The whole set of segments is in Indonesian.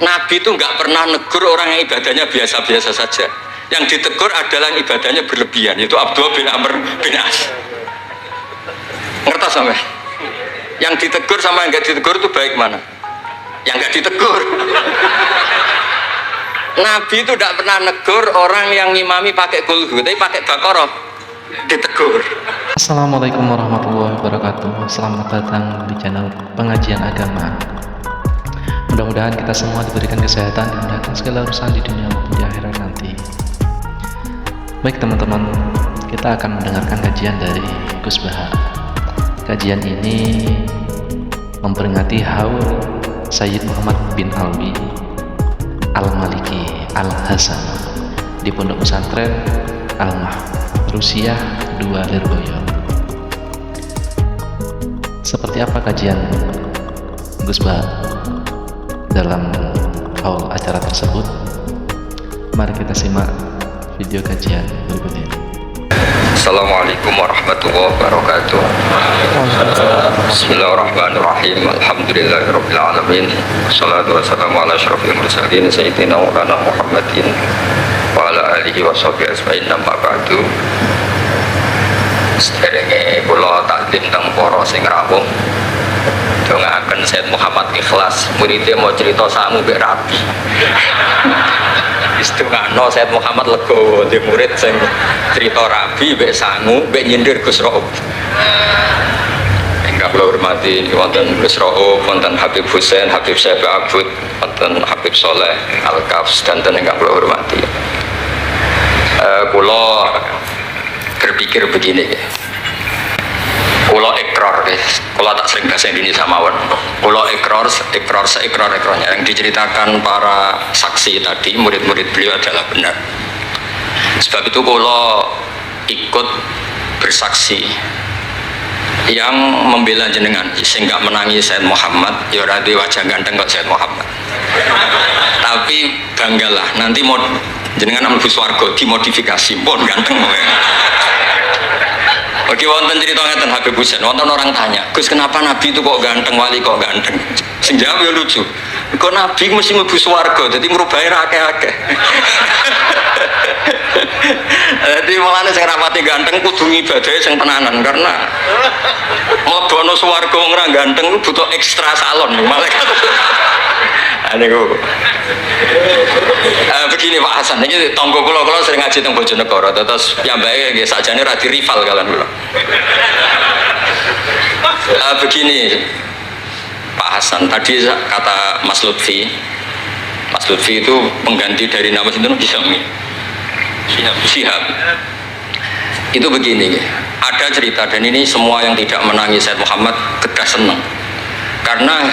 Nabi itu nggak pernah negur orang yang ibadahnya biasa-biasa saja. Yang ditegur adalah yang ibadahnya berlebihan, yaitu Abdullah bin Amr bin As. Ngerti sampai? Yang ditegur sama yang nggak ditegur itu baik mana? Yang nggak ditegur. Nabi itu tidak pernah negur orang yang ngimami pakai kulhu, tapi pakai Baqarah ditegur. Assalamualaikum warahmatullahi wabarakatuh. Selamat datang di channel pengajian agama. Mudah-mudahan kita semua diberikan kesehatan dan dimudahkan segala urusan di dunia maupun di akhirat nanti. Baik teman-teman, kita akan mendengarkan kajian dari Gus Baha. Kajian ini memperingati haul Sayyid Muhammad bin Alwi Al-Maliki Al-Hasan di Pondok Pesantren Al-Mahrusyah 2 Lirboyo. Seperti apa kajian Gus Baha dalam haul acara tersebut? Mari kita simak video kajian berikut ini. Assalamualaikum warahmatullahi wabarakatuh. Bismillahirrahmanirrahim. Alhamdulillahirabbil alamin. Wassalatu wassalamu ala asyrofil mursalin sayyidina Maulana Muhammadin wa ala alihi washabihi ajmain. Amma ba'du. Sederenge kula takdim teng para sing rawuh. Dongaaken Sayyid Muhammad ikhlas, muridé mau cerita sangu mbek rabi. Istungano Sayyid Muhammad legowo di murid sing cerita rabi mbek sangu mbek nyindir Gus Raub. Ingkang kula hormati wonten Gus Raub, wonten Habib Husain, Habib Syekh Abud, wonten Habib Soleh Al-Kafs dan ingkang kula hormati. Kula berpikir begini ya. Kula ikrar guys, kula tak sering bahasa Indonesia mawon. Kula ikrar seikrar-ikrarnya yang diceritakan para saksi tadi, murid-murid beliau adalah benar. Sebab itu kula ikut bersaksi yang membela jenengan sehingga menangi Sayyid Muhammad. Ya ora duwe wajah ganteng kok Sayyid Muhammad. Tapi banggalah nanti mau jenengan mlebu swarga dimodifikasi pun ganteng. Oke, wonten cerita ngeten Habib Husain, wonten orang tanya, Gus kenapa Nabi itu kok ganteng, wali kok ganteng? Sing jawab ya lucu. Kok Nabi mesti mlebu swarga, dadi ngrubahi ra akeh-akeh. Jadi mulane sing rapati ganteng kudu ngibadahe sing tenanan karena mlebono swarga wong ra ganteng butuh ekstra salon malaikat. Niku. Begini Pak Hasan, ini tonggo kula sering ngaji teng Bojonegoro, terus piyambake nggih sakjane ra di rival kalian kula. Begini Pak Hasan, tadi kata Mas Lutfi itu pengganti dari nama sinten Syihab. Itu begini, ada cerita dan ini semua yang tidak menangis Sayyid Muhammad kedah senang karena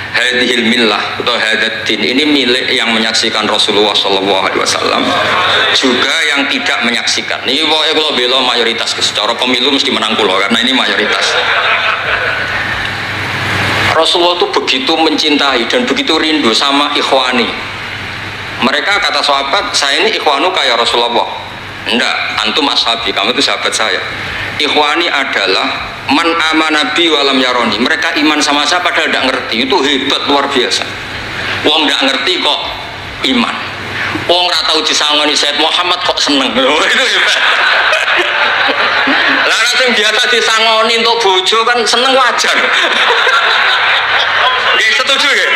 hadhil millah atau hadatin ini milik yang menyaksikan Rasulullah SAW juga yang tidak menyaksikan. Ini pokoknya kalau bela mayoritas, secara pemilu mesti menang pulau karena ini mayoritas. Rasulullah itu begitu mencintai dan begitu rindu sama ikhwani. Mereka kata sahabat, saya ini ikhwanu kayak Rasulullah. Enggak, antum ashabi, kamu itu sahabat saya. Ikhwani adalah man amana bi walam yaroni. Mereka iman sama saya padahal tidak ngerti. Itu hebat luar biasa. Wong tidak ngerti kok iman. Wong ora tahu disangoni Sayyid Muhammad kok seneng. Itu hebat. Lah sing biasa disangoni untuk bojo kan seneng wajar. Nggih setuju nggih?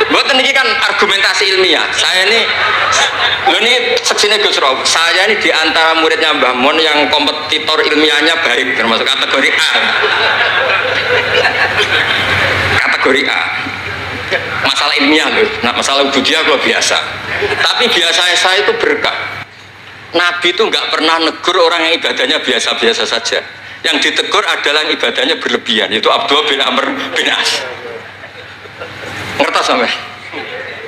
Mboten niki kan argumentasi ilmiah. Saya ini seksine Gus Raub. Saya ini di antara muridnya Mbah Mun yang kompetitor ilmiahnya baik, termasuk kategori A. Kategori A. Masalah ilmiah loh. Nah, masalah ubudiyah kok biasa. Tapi biasa saya itu berkah. Nabi itu nggak pernah negur orang yang ibadahnya biasa-biasa saja. Yang ditegur adalah yang ibadahnya berlebihan, yaitu Abdullah bin Amr bin As. Ngerti sampai?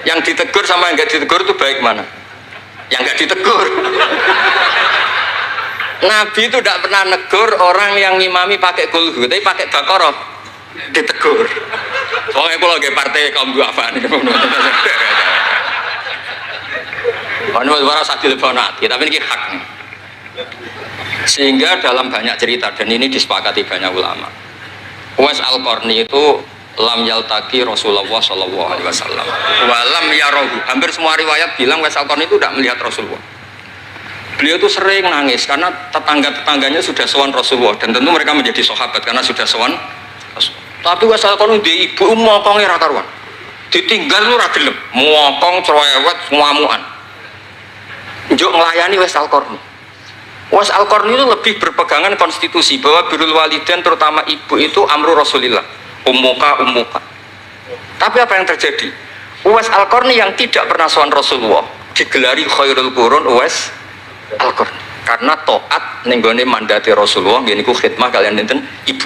Yang ditegur sama yang nggak ditegur itu baik mana? Yang nggak ditegur. Nabi itu tidak pernah negur orang yang ngimami pakai kulhu, tapi pakai Baqarah ditegur. Soalnya kalau lagi partai kaum duafa nih, ini suara sadil bonati, tapi ini hak. Sehingga dalam banyak cerita dan ini disepakati banyak ulama. Uwais Al-Qarni itu lam yaltaqi Rasulullah sallallahu alaihi wasallam wa lam yarahu. Hampir semua riwayat bilang Uwais Al-Qarni itu tidak melihat Rasulullah. Beliau itu sering nangis karena tetangga-tetangganya sudah sowan Rasulullah dan tentu mereka menjadi sahabat karena sudah sowan Rasulullah. Tapi Uwais Al-Qarni di ibu mokonge ra karuan. Ditinggal lu ra gelem, mokong cerewet ngamukan. Njuk nglayani Uwais Al-Qarni. Uwais Al-Qarni itu lebih berpegangan konstitusi bahwa birrul walidain terutama ibu itu amru Rasulillah. Ummuka. Tapi apa yang terjadi? Uwais Al-Qarni yang tidak pernah sowan Rasulullah digelari khairul qurun Uwais Al-Qarni karena taat ning gone mandate Rasulullah nggih niku khidmah kalian nenten ibu.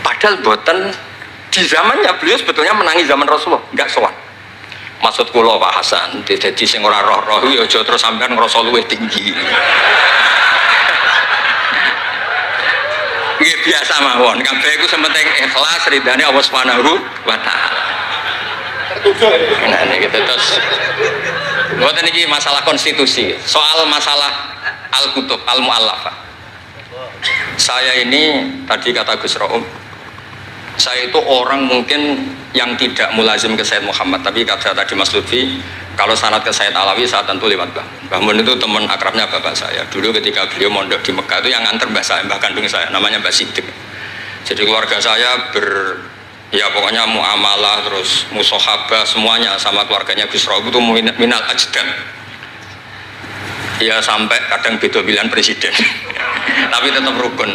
Padahal boten di zamannya beliau sebetulnya menangi zaman Rasulullah, enggak sowan. Maksud kula Pak Hasan, dadi sing ora roh-roh ya aja terus sampean ngrasa luwih tinggi. Nggih biasa mawon, kabeh iku sementing ikhlas ridane Allah Subhanahu wa taala. Nah niki terus mboten iki masalah konstitusi, soal masalah al-kutub al-mu'allafah. Saya ini tadi kata Gus Raum, saya itu orang mungkin yang tidak mulazim ke Sayyid Muhammad, tapi kata tadi Mas Lutfi, kalau sanad ke Sayyid Alawi saya tentu lewat Mbah Mun itu teman akrabnya bapak saya. Dulu ketika beliau mondok di Mekah itu yang nganter mbah saya, mbah kandung saya, namanya Mbah Siddiq. Jadi keluarga saya ya pokoknya muamalah terus musohabah semuanya sama keluarganya Gus Raub itu minal ajdam. Ya sampai kadang beda pilihan presiden, tapi tetap rukun.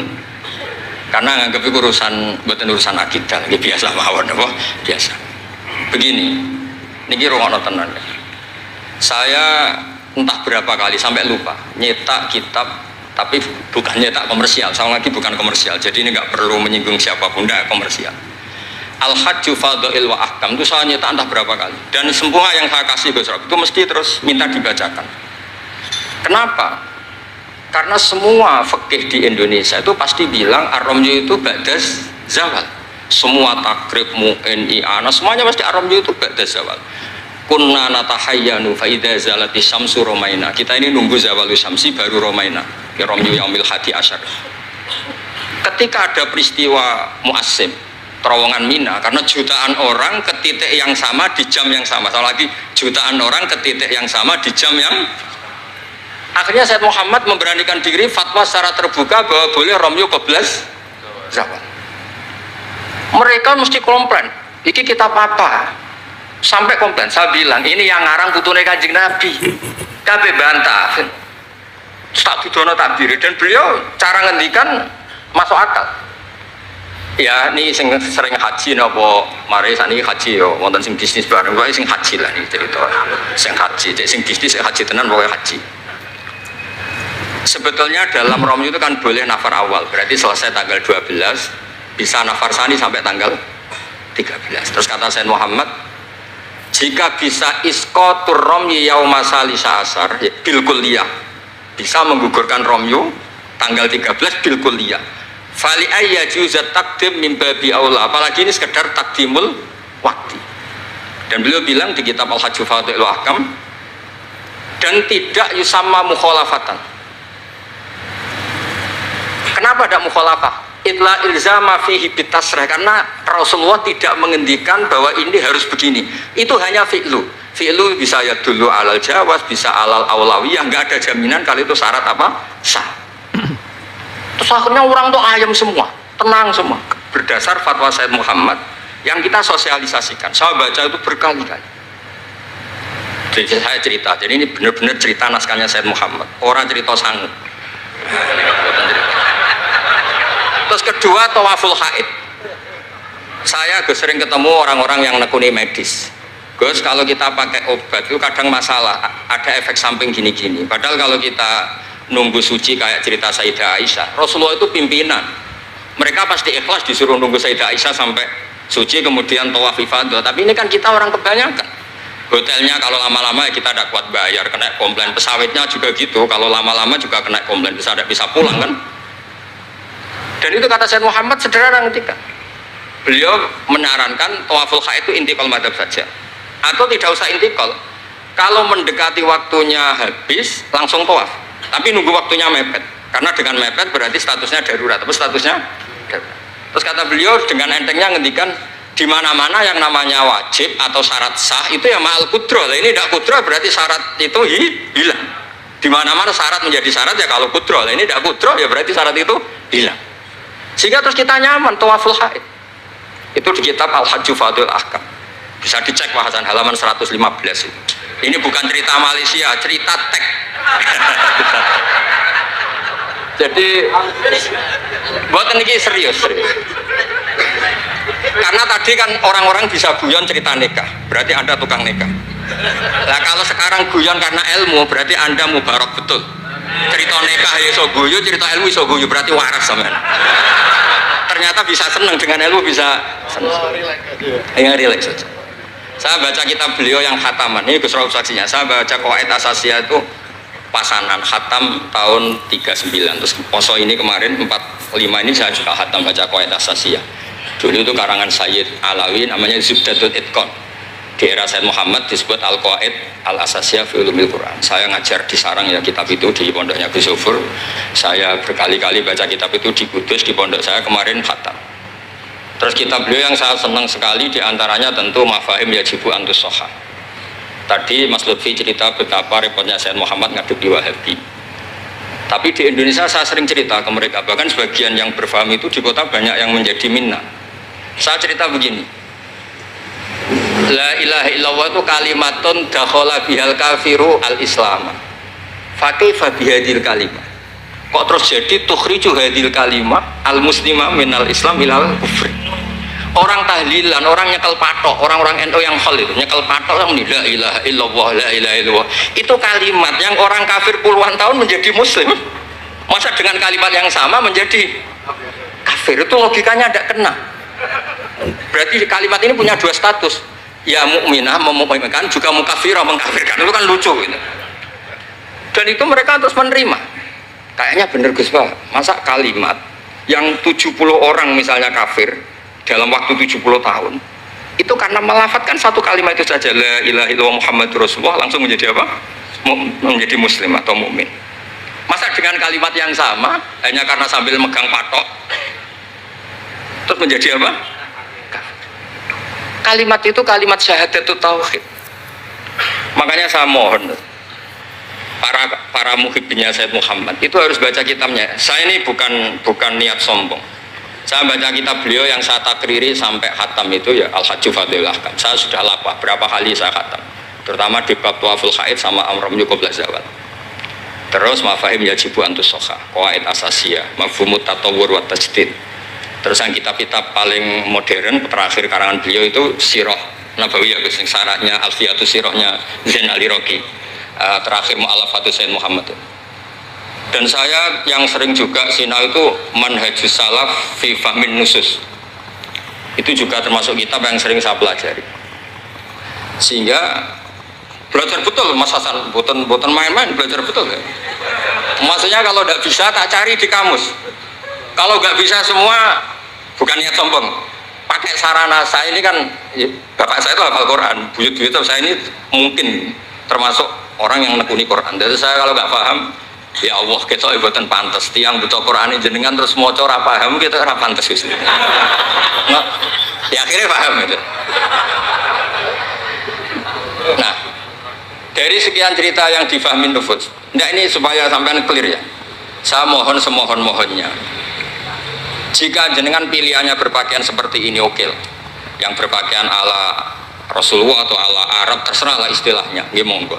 Karena nganggep itu urusan akidah, ini biasa mawon apa? Biasa. Begini, niki rungokno tenan. Saya entah berapa kali sampai lupa nyetak kitab, tapi bukan nyetak komersial. Sama lagi bukan komersial. Jadi ini nggak perlu menyinggung siapapun, nggak komersial. Al-Hajju Fadha'il wa Ahkam itu saya nyetak entah berapa kali. Dan semua yang saya kasih Gus Rob itu mesti terus minta dibacakan. Kenapa? Karena semua fikih di Indonesia itu pasti bilang ar-ramyu itu ba'das zawal. Semua takrib mu'in i'ana semuanya pasti ar-ramyu itu ba'das zawal. Kunna natahayyanu fa idza zalati syamsu romaina. Kita ini nunggu zawalu syamsi baru romaina. Ki ramyu yaumil hadi asyar. Ketika ada peristiwa mu'assim terowongan Mina, karena jutaan orang ke titik yang sama di jam yang sama. Sama lagi jutaan orang ke titik yang sama di jam yang akhirnya Sayyid Muhammad memberanikan diri fatwa secara terbuka bahwa boleh ramyu qoblas zawal. Mereka mesti komplain, iki kita apa? Sampai komplain, saya bilang ini yang ngarang putune Kanjeng Nabi. Kabeh bantah. Tak didono takbir dan beliau cara ngendikan masuk akal. Ya, ini sing sering haji napa mari sakniki haji yo wonten sing bisnis bareng wae sing haji lah niki cerita. Sing haji, sing bisnis haji tenan pokoke haji. Sebetulnya dalam ramyu itu kan boleh nafar awal, berarti selesai tanggal 12 bisa nafar sani sampai tanggal 13. Terus kata Sayyid Muhammad, jika bisa isqatur ramyi yauma salisa asar ya, bil kulliyah, bisa menggugurkan ramyu tanggal 13 bil kulliyah. Fali ayya juzat takdim min babi aula, apalagi ini sekedar takdimul waktu. Dan beliau bilang di kitab Al-Hajju Fadha'il wa Ahkam, dan tidak yusamma mukhalafatan. Kenapa ada mukhalafah? Itla ilzama fihi bitasrah, karena Rasulullah tidak mengendikan bahwa ini harus begini. Itu hanya fi'lu. Fi'lu bisa ya dulu alal jawaz, bisa alal aulawiyah, nggak ada jaminan kalau itu syarat apa? Sah. Terus akhirnya orang tuh ayam semua, tenang semua. Berdasar fatwa Sayyid Muhammad yang kita sosialisasikan. Saya baca itu berkali-kali. Jadi saya cerita, jadi ini benar-benar cerita naskahnya Sayyid Muhammad. Orang cerita sanggup. Terus kedua, tawaful haid. Saya sering ketemu orang-orang yang nekuni medis. Gus, kalau kita pakai obat itu kadang masalah, ada efek samping gini-gini. Padahal kalau kita nunggu suci kayak cerita Sayyidah Aisyah, Rasulullah itu pimpinan. Mereka pasti ikhlas disuruh nunggu Sayyidah Aisyah sampai suci kemudian tawaf ifadah. Tapi ini kan kita orang kebanyakan. Hotelnya kalau lama-lama ya kita tidak kuat bayar, kena komplain. Pesawatnya juga gitu, kalau lama-lama juga kena komplain, tidak bisa pulang kan. Dan itu kata Sayyid Muhammad sederhana ngetika. Beliau menyarankan tawaful haid itu intikal madhab saja, atau tidak usah intikal. Kalau mendekati waktunya habis langsung tawaf, tapi nunggu waktunya mepet. Karena dengan mepet berarti statusnya darurat, tapi statusnya darurat. Terus kata beliau dengan entengnya ngendikan Di mana-mana yang namanya wajib atau syarat sah itu ya ma'al kudroh. Lah ini tidak kudroh berarti syarat itu hilang. Di mana-mana syarat menjadi syarat ya kalau kudroh. Lah ini tidak kudroh ya berarti syarat itu hilang. Sehingga terus kita nyaman tawaful haid. Itu di kitab Al-Hajju Fadul Ahkam. Bisa dicek bahasan halaman 115 itu. Ini bukan cerita Malaysia, cerita tek. Jadi buat ini serius. Karena tadi kan orang-orang bisa guyon cerita nikah, berarti Anda tukang nikah. Nah kalau sekarang guyon karena ilmu, berarti Anda mubarak betul. Cerita nikah ya iso guyu, cerita ilmu iso guyu, berarti waras sampean. Ternyata bisa senang dengan ilmu, bisa senang. Ya relax saja. Saya baca kitab beliau yang khataman, ini Gus Rauf saksinya. Saya baca Qawaid Asasiyah itu pasanan khatam tahun 39. Terus poso ini kemarin 45 ini saya juga khatam baca Qawaid Asasiyah. Dulu itu karangan Sayyid Alawi namanya Zubdatul Itqan. Di era Sayyid Muhammad disebut Al-Qawaid Al-Asasiyah fi Ulumil Quran. Saya ngajar di sarang ya kitab itu di pondoknya Gus Sufur. Saya berkali-kali baca kitab itu di Kudus di pondok saya kemarin khatam. Terus kitab beliau yang saya senang sekali diantaranya tentu Mafahim Yajibu Antus Soha. Tadi Mas Lutfi cerita betapa repotnya Sayyid Muhammad ngadepi Wahabi. Tapi di Indonesia saya sering cerita ke mereka, bahkan sebagian yang berfaham itu di kota banyak yang menjadi minna. Saya cerita begini, la ilaha illallah itu kalimatun dakhala bihal kafiru al-islam fakaifa bihadil kalimah. Kok terus jadi tukhriju hadil kalimah al-muslimah minal islam ilal kufri. Orang tahlilan, orang nyekel patok, orang-orang NU yang khol itu nyekel patok yang la ilaha illallah, la ilaha illallah. Itu kalimat yang orang kafir puluhan tahun menjadi muslim. Masa dengan kalimat yang sama menjadi kafir? Itu logikanya tidak kena. Berarti kalimat ini punya dua status. Ya mukminah memukminkan, juga mukafirah mengkafirkan. Itu kan lucu gitu. Dan itu mereka terus menerima. Kayaknya bener Gus Pak. Masa kalimat yang 70 orang misalnya kafir dalam waktu 70 tahun itu karena melafatkan satu kalimat itu saja la ilaha illallah Muhammadur Rasulullah langsung menjadi apa? Menjadi muslim atau mukmin. Masa dengan kalimat yang sama hanya karena sambil megang patok terus menjadi apa? Kalimat itu kalimat syahadatut tauhid. Makanya saya mohon para muhibbnya Sayyid Muhammad itu harus baca kitabnya. Saya ini bukan niat sombong. Saya baca kitab beliau yang saya takriri sampai khatam itu ya Al-Hajju Fadil Ahkam. Saya sudah lapah berapa kali saya khatam. Terutama di bab Tawaful Haid sama Amram Yukobla Zawal. Terus Mafahim Yajibu Antus Soha, Qawaid Asasiyah, Mafhumut Tatawur wa Tajdid. Terus yang kitab-kitab paling modern terakhir karangan beliau itu Sirah Nabawiyah, yang syaratnya Alfiyatus Sirahnya Zain Al-Iraqi. Terakhir Mu'alafatus Sayyid Muhammad. Dan saya yang sering juga sinau itu Manhajus Salaf fi Fahmin Nusus. Itu juga termasuk kitab yang sering saya pelajari. Sehingga belajar betul Mas Hasan, bukan main-main, belajar betul ya. Maksudnya kalau tidak bisa tak cari di kamus. Kalau nggak bisa semua bukan niat sombong. Pakai sarana saya ini kan ya, bapak saya itu hafal Quran, buyut-buyut saya ini mungkin termasuk orang yang nekuni Quran. Jadi saya kalau nggak paham, ya Allah kita ibadah pantas. Tiang butuh Quran jenengan terus mau ora paham kita ora pantas wis. Nah, ya akhirnya paham itu. Nah, dari sekian cerita yang difahami nufus, ini supaya sampean clear ya. Saya mohon semohon-mohonnya. Jika jenengan pilihannya berpakaian seperti ini oke. Yang berpakaian ala Rasulullah atau ala Arab terserahlah istilahnya, nggih monggo.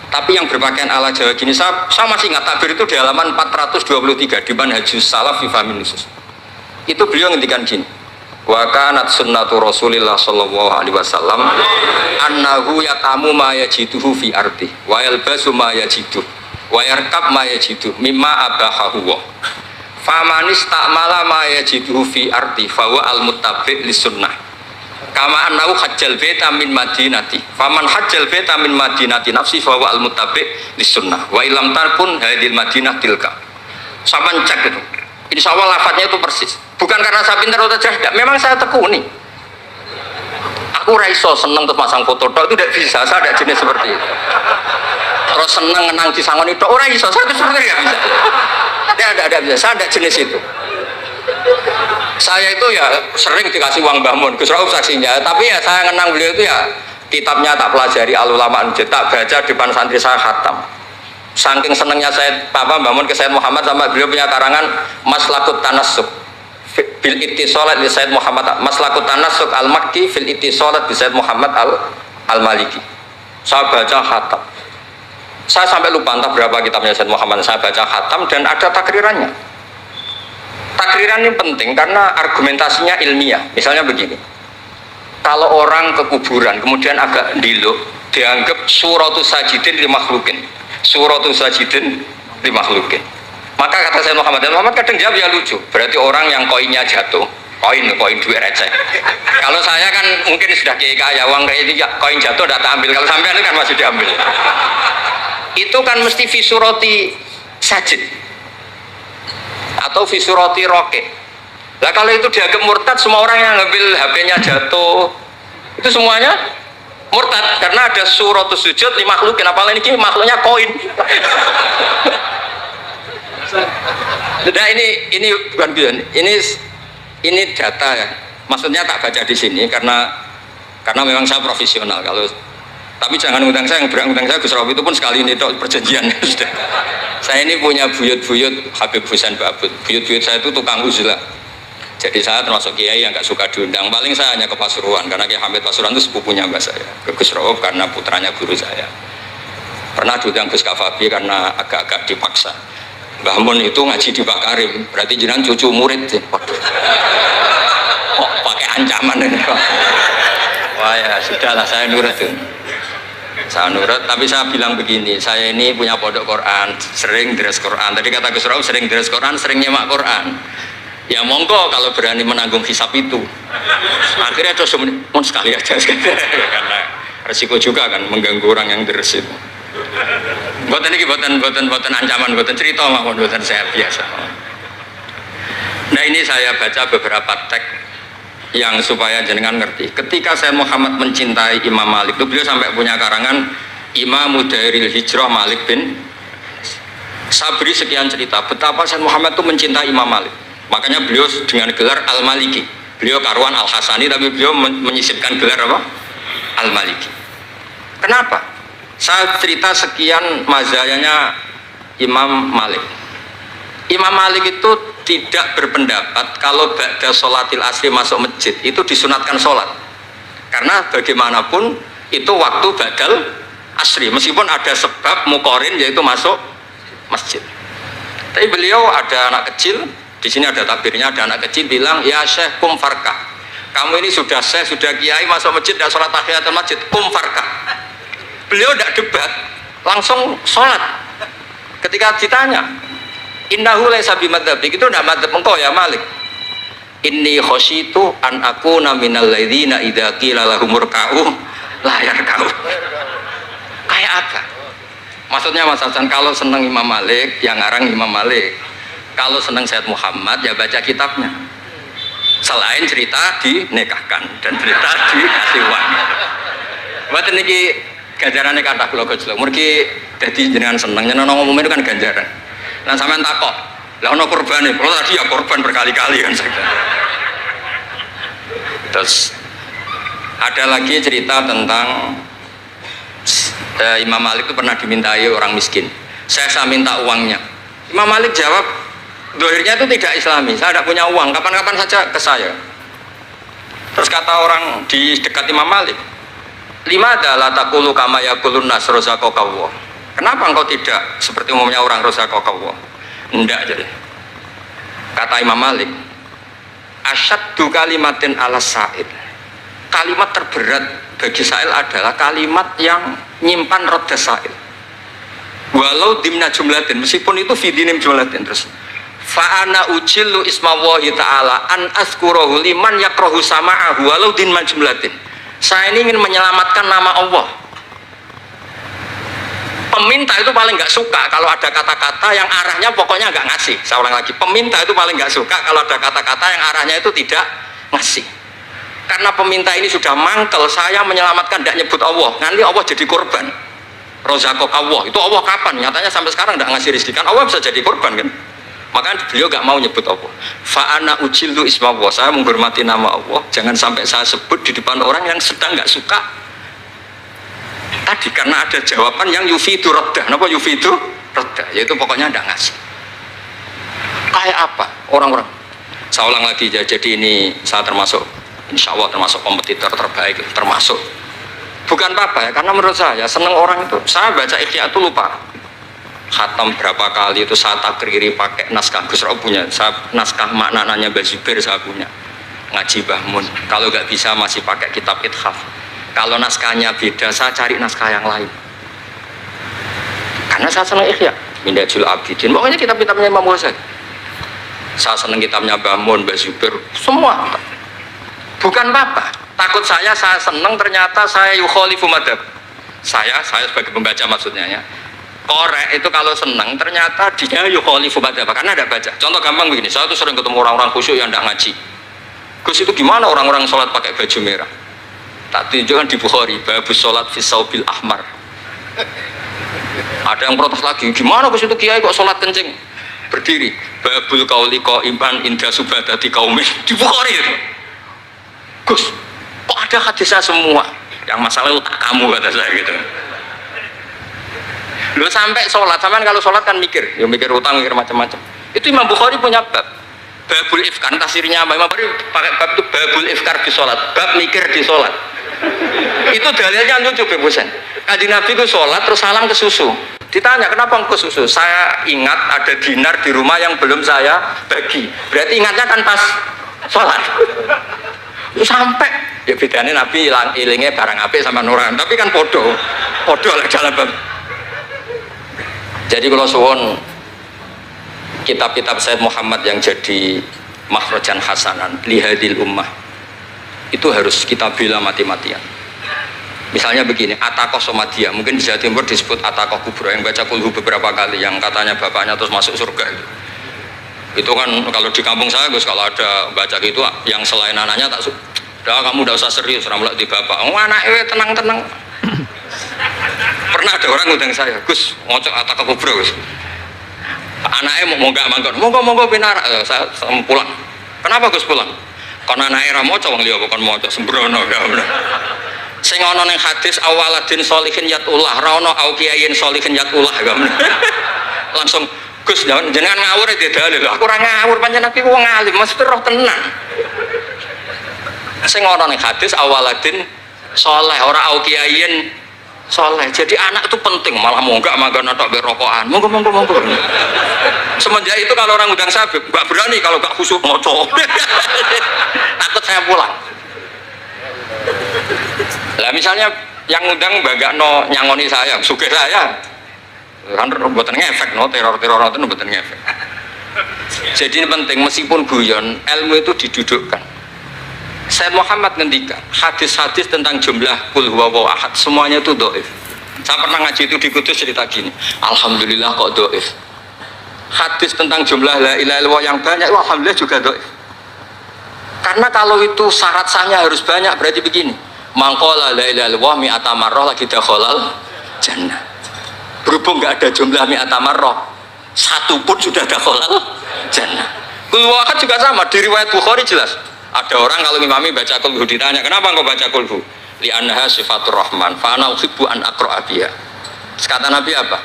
Tapi yang berpakaian ala Jawa gini, saya masih ingat takbir itu di halaman 423 di Manhajus Salaf fi Fahmin Nusus. Itu beliau ngendikan gini. Wa kanat sunnatu Rasulillah sallallahu alaihi wasallam annahu yatamu ma yajiduhu fi ardi wa yalbasu ma yajidu wa yarkab ma yajidu mimma abahahu wa famanis ta'mala ma yajiduhu fi ardi fa huwa al-muttabi' lis-sunnah kama annahu hajjal baita min madinati faman hajjal baita min madinati nafsi fa huwa al-muttabi' lis-sunnah wa ilam tarkun hadil madinah tilka. Saman cek itu insyaallah lafadznya itu persis, bukan karena saya pintar atau cerdas, memang saya tekuni. Aku raiso seneng terus masang foto itu tidak bisa, saya ada jenis seperti itu. Terus seneng ngenang di sangon itu orang iso, saya itu sebenarnya nggak bisa. Tidak bisa, saya ada jenis itu. Saya itu ya sering dikasih uang Mbah Mun, Gus Rauf saksinya. Tapi ya saya ngenang beliau itu ya kitabnya tak pelajari Al-Ulama Nujud, tak baca depan santri saya khatam. Saking senengnya saya Mbah Mun ke Sayyid Muhammad, sama beliau punya karangan Maslakut Tanassuk bil Ittisalat li Sayyid Muhammad, Maslakut Tanassuk al-Makki fil Ittisalat bi Sayyid Muhammad al-Maliki. Saya baca khatam. Saya sampai lupa entah berapa kitabnya Sayyid Muhammad, saya baca khatam dan ada takrirannya. Takriran ini penting karena argumentasinya ilmiah. Misalnya begini, kalau orang ke kuburan kemudian agak ndiluk, dianggap suratus sajidin li makhlukin, suratus sajidin li makhlukin. Maka kata Sayyid Muhammad kadang jawab ya lucu, berarti orang yang koinnya jatuh, koin duit receh. Kalau saya kan mungkin sudah kaya uang kayak ini, koin jatuh tidak tak ambil, kalau sampai itu kan masih diambil. Itu kan mesti fisuroti sajid atau fisuroti roket. Nah kalau itu dianggap murtad, semua orang yang ngambil HP-nya jatuh itu semuanya murtad karena ada suratus sujud li makhlukin, apalagi ini makhluknya koin. Nah ini bukan bilang, ini data ya. Maksudnya tak baca di sini karena memang saya profesional. Tapi jangan undang saya, yang berang undang saya Gus Rauf itu pun sekali ini perjanjian sudah. Saya ini punya buyut-buyut Habib Husain Babut. Buyut-buyut saya itu tukang uzlah. Jadi saya termasuk kiai yang gak suka diundang. Paling saya hanya ke Pasuruan karena Kiai Hamid Pasuruan itu sepupunya mbak saya. Ke Gus Rauf karena putranya guru saya. Pernah diundang Gus Kafabi karena agak-agak dipaksa. Mbah Mun itu ngaji di Pak Karim, berarti jenengan cucu murid sih. Kok pakai ancaman ini Pak? Wah ya sudahlah, saya nurut tuh. Saya nurut, tapi saya bilang begini, saya ini punya pondok Quran, sering deres Quran. Tadi kata Gus Rauf sering deres Quran, sering nyemak Quran. Ya monggo kalau berani menanggung hisab itu. Akhirnya terus mau sekali aja karena resiko juga kan mengganggu orang yang deres itu. Buatan ini buatan ancaman, buatan cerita maupun buatan saya biasa. Nah ini saya baca beberapa teks yang supaya jenengan ngerti. Ketika saya Muhammad mencintai Imam Malik itu beliau sampai punya karangan Imam Mudairil Hijrah Malik bin Sabri, sekian cerita betapa saya Muhammad itu mencintai Imam Malik. Makanya beliau dengan gelar Al-Maliki. Beliau karuan Al-Hasani tapi beliau menyisipkan gelar apa? Al-Maliki. Kenapa? Saya cerita sekian mazhayanya Imam Malik. Imam Malik itu tidak berpendapat kalau ba'da sholatil asri masuk masjid itu disunatkan sholat, karena bagaimanapun itu waktu ba'dal asri meskipun ada sebab mukorin yaitu masuk masjid. Tapi beliau ada anak kecil, di sini ada tabirnya, ada anak kecil bilang ya syekh kum farkah, kamu ini sudah syekh, sudah kiai, masuk masjid dan sholat tahiyatul masjid, kum farkah. Beliau tidak debat, langsung sholat. Ketika ditanya innahu laisa bimadzhabik, itu tidak madzhab engkau ya Malik. Inni khosyitu an akuna minal ladzina idza qila lahum ruk'u la yarka'u. Kayak apa? Maksudnya Mas Hasan, kalau senang Imam Malik yang ngarang Imam Malik, kalau senang Sayyid Muhammad ya baca kitabnya. Selain cerita dinikahkan dan cerita dikasih uang. Buat niki ganjarannya kata kula gojlok. Mergi dadi jenengan seneng nyeneng ngomong itu kan ganjaran. Nah sampean takok, lah ono korbane, kalau tadi ya korban berkali-kali kan saya. Terus ada lagi cerita tentang Imam Malik itu pernah dimintai orang miskin. Saya minta uangnya. Imam Malik jawab, dohirnya itu tidak Islami, saya tidak punya uang, kapan-kapan saja ke saya. Terus kata orang di dekat Imam Malik, lima adalah takulu kama yakulun nas rozaqakallah. Kenapa engkau tidak seperti umumnya orang rozaqakallah? Enggak jadi. Kata Imam Malik, asyaddu kalimatin ala sa'id. Kalimat terberat bagi sa'il adalah kalimat yang nyimpan roda sa'il. Walau dimna jumlatin, meskipun itu fidinim jumlatin. Terus fa'ana ujillu ismawahi ta'ala an azkurahu liman yakrohu sama'ahu walau dimna jumlatin. Saya ini ingin menyelamatkan nama Allah. Peminta itu paling nggak suka kalau ada kata-kata yang arahnya pokoknya nggak ngasih. Saya ulang lagi, peminta itu paling nggak suka kalau ada kata-kata yang arahnya itu tidak ngasih. Karena peminta ini sudah mangkel, saya menyelamatkan tidak nyebut Allah, nanti Allah jadi korban. Rozaqakallah, itu Allah kapan? Nyatanya sampai sekarang tidak ngasih rezeki, kan Allah bisa jadi korban kan? Maka beliau gak mau nyebut Allah. Fa'ana ujillu isma Allah, saya menghormati nama Allah, jangan sampai saya sebut di depan orang yang sedang gak suka. Tadi karena ada jawaban yang yufidu raddah. Kenapa yufidu raddah? Yaitu pokoknya tidak ngasih. Kayak apa orang-orang? Saya ulang lagi, jadi ini saya termasuk, insya Allah termasuk kompetitor terbaik, termasuk. Bukan apa-apa ya, karena menurut saya seneng orang itu. Saya baca Ihya itu lupa khatam berapa kali, itu saya takriri pakai naskah Gus Ro punya, saya naskah maknanya Mbah Zubair saya punya, ngaji Mbah Mun. Kalau nggak bisa masih pakai kitab Ithaf. Kalau naskahnya beda, saya cari naskah yang lain. Karena saya senang Ihya, Minhajul Abidin, pokoknya kitab-kitabnya Imam Ghazali. Saya senang kitabnya Mbah Mun, Mbah Zubair, semua. Bukan apa, takut saya senang ternyata saya yukhalifu madhab. Saya sebagai pembaca maksudnya ya. Korek itu kalau senang ternyata dia yukhalifu madhab, karena ada baca. Contoh gampang begini, saya tuh sering ketemu orang-orang khusyuk yang tidak ngaji. Gus itu gimana orang-orang sholat pakai baju merah? Tak tunjukkan di Bukhari, babus sholat fi saubil ahmar. Ada yang protes lagi, gimana Gus itu kiai kok sholat kencing? Berdiri, babul qauli qaiman inda subadati qaumin, di Bukhari itu. Gus, kok ada hadisnya semua? Yang masalah itu tak kamu, kata saya gitu. Lu sampai sholat, sampean kalau sholat kan mikir, ya mikir utang, mikir macam-macam. Itu Imam Bukhari punya bab, babul ifkar, tafsirnya apa? Imam Bukhari pakai bab itu babul ifkar di sholat, bab mikir di sholat. Itu dalilnya lucu, Beb Husain. Kanjeng Nabi itu sholat terus salam ke susu. Ditanya kenapa ke susu? Saya ingat ada dinar di rumah yang belum saya bagi. Berarti ingatnya kan pas sholat. Sampai ya bedanya Nabi ilingnya barang apik sama nuran, tapi kan podo lah dalam bab. Jadi kalau suwon kitab-kitab Sayyid Muhammad yang jadi makhrajan hasanan lihadil ummah itu harus kita bela mati-matian. Misalnya begini, Atakoh Somadia, mungkin di Jawa Timur disebut Atakoh Kubro, yang baca kulhu beberapa kali, yang katanya bapaknya terus masuk surga itu kan kalau di kampung saya Gus, kalau ada baca gitu yang selain anaknya tak udah kamu udah usah serius, ramlak di bapak, anaknya tenang-tenang. Pernah ada orang ngundang saya, Gus, ngocok Atakoh Kubro Gus, anaknya mau nggak mangkon, monggo benar, saya pulang. Kenapa Gus pulang? Karena anaknya ramoco wong liya bukan moco sembrono ya bener. Sing ana ning hadis awaladin sholihin yatullah, ra ono au kiyayin sholihin yatullah ya bener. Langsung Gus jenengan ngawur iki dalil. Aku ora ngawur pancen aku wong alim, mesti roh tenan. Sing ana ning hadis awaladin sholeh ora au kiyayin soleh. Jadi anak itu penting, malah mau enggak makan atau berokokan. Monggo. Semenjak itu kalau orang undang saya enggak berani kalau enggak khusyuk ngocok. Takut saya pulang. Lah misalnya yang undang no nyangoni saya, sugih saya. Kan mboten ngefek no teror itu mboten ngefek. Jadi ini penting, meskipun guyon, ilmu itu didudukkan. Sayyid Muhammad ngendikan hadis-hadis tentang jumlah kul huwallahu ahad semuanya itu dhaif. Saya pernah ngaji itu di Kudus cerita gini, alhamdulillah kok dhaif. Hadis tentang jumlah la ilaha illallah yang banyak alhamdulillah juga dhaif. Karena kalau itu syarat sahnya harus banyak, berarti begini, mangqala la ilaha illallah mi'ata marrah lagi dakhalal jannah. Berhubung enggak ada jumlah mi'ata marrah, satu pun sudah dakhalal jannah. Kul huwallahu ahad juga sama, di riwayat Bukhari jelas. Ada orang kalau imami baca kulhu ditanya, kenapa engkau baca kulhu? Li'annaha sifatur rahman, fa'ana uhibbu an aqra'a biha. Kata Nabi apa?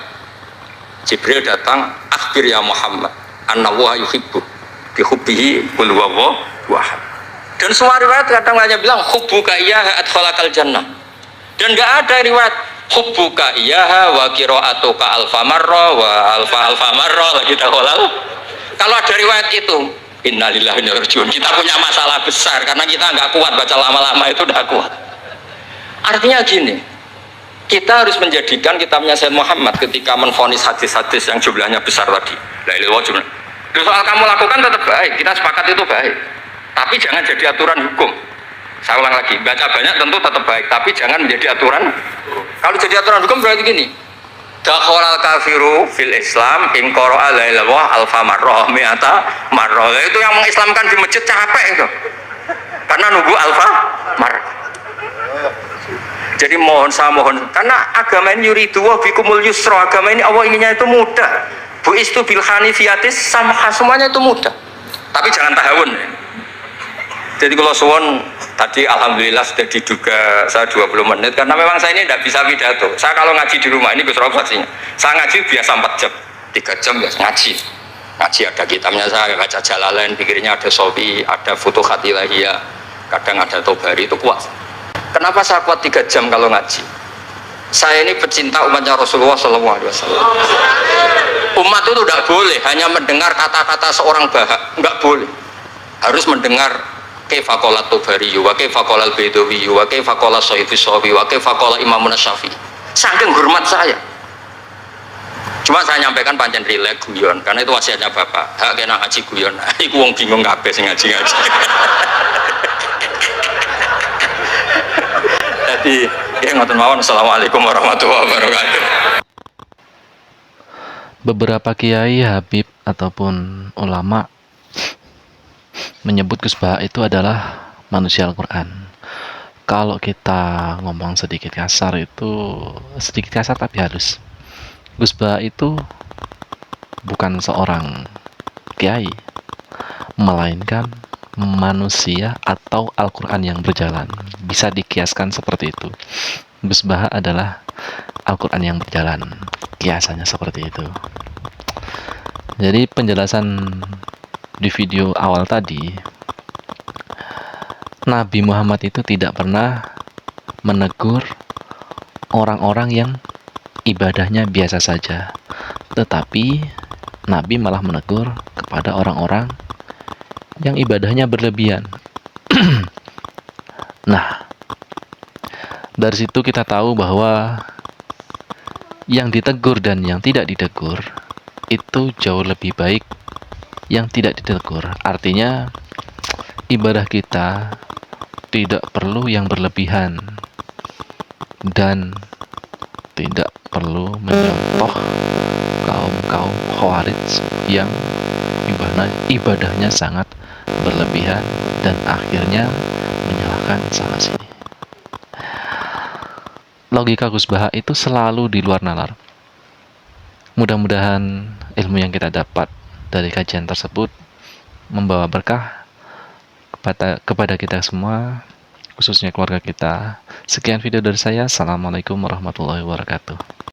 Jibril datang, akhbir ya Muhammad, annallaha yuhibbu bihubbihi qul huwallahu ahad. Dan semua riwayat kadang hanya bilang hubbuka iyyaha adkhalakal jannah. Dan enggak ada riwayat hubbuka iyyaha wa qira'atuka alfa marra wa alfa marra lagi dakhalal. Kalau ada riwayat itu, innalillahi wa inna ilaihi raji'un. Kita punya masalah besar karena kita nggak kuat baca lama-lama itu udah kuat. Artinya gini, kita harus menjadikan kitabnya Sayyid Muhammad ketika menvonis hadis-hadis yang jumlahnya besar tadi. La ilaha illallah. Soal kamu lakukan tetap baik, kita sepakat itu baik. Tapi jangan jadi aturan hukum. Saya ulang lagi, baca banyak tentu tetap baik, tapi jangan menjadi aturan. Kalau jadi aturan hukum berarti gini. Dakhalal kafiru fil Islam in qara'a la ilaha illallah alfa marrah mi'ata marrah. Itu yang mengislamkan di masjid capek itu. Karena nunggu alfa marrah. Jadi saya mohon karena agama ini yuridu wa bikumul yusra, agama ini Allah inginnya itu mudah. Bu istu bil hanifiyatis sama semuanya itu mudah. Tapi jangan tahawun. Jadi kalau suwon tadi alhamdulillah sudah diduga saya 20 menit karena memang saya ini tidak bisa pidato. Saya kalau ngaji di rumah ini Gus Rob saksinya. Saya ngaji biasa 4 jam, 3 jam ya ngaji. Ngaji ada kitabnya, saya baca Jalalain, pikirnya ada Sofi, ada Futuhat Ilahiyah, kadang ada Tobari, itu kuat. Kenapa saya kuat 3 jam kalau ngaji? Saya ini pecinta umatnya Rasulullah SAW. Umat itu tidak boleh hanya mendengar kata-kata seorang bahak, nggak boleh. Harus mendengar kaifa qala Tobari, wa kaifa qala Al-Baidawi, wa kaifa qala Syafi'i, wa kaifa qala Imam Syafi'i. Saking hormat saya. Cuma saya nyampaikan pancen rilek guyon karena itu wasiatnya Bapak. Hak kena ngaji guyon. Iku wong bingung kabeh sing ngaji-ngaji. Jadi, ya ngoten mawon. Assalamualaikum warahmatullahi wabarakatuh. Beberapa kiai, habib ataupun ulama menyebut Gus Baha itu adalah manusia Al-Quran. Kalau kita ngomong sedikit kasar tapi halus. Gus Baha itu bukan seorang kiai, melainkan manusia atau Al-Quran yang berjalan. Bisa dikiaskan seperti itu. Gus Baha adalah Al-Quran yang berjalan. Kiasannya seperti itu. Jadi penjelasan di video awal tadi, Nabi Muhammad itu tidak pernah menegur orang-orang yang ibadahnya biasa saja, tetapi Nabi malah menegur kepada orang-orang yang ibadahnya berlebihan. Nah, dari situ kita tahu bahwa yang ditegur dan yang tidak ditegur itu jauh lebih baik yang tidak ditegur. Artinya ibadah kita tidak perlu yang berlebihan dan tidak perlu menyontoh kaum khawarij yang ibadahnya sangat berlebihan dan akhirnya menyalahkan sana sini. Logika Gus Baha itu selalu di luar nalar. Mudah-mudahan ilmu yang kita dapat dari kajian tersebut membawa berkah kepada kita semua, khususnya keluarga kita. Sekian video dari saya. Assalamualaikum warahmatullahi wabarakatuh.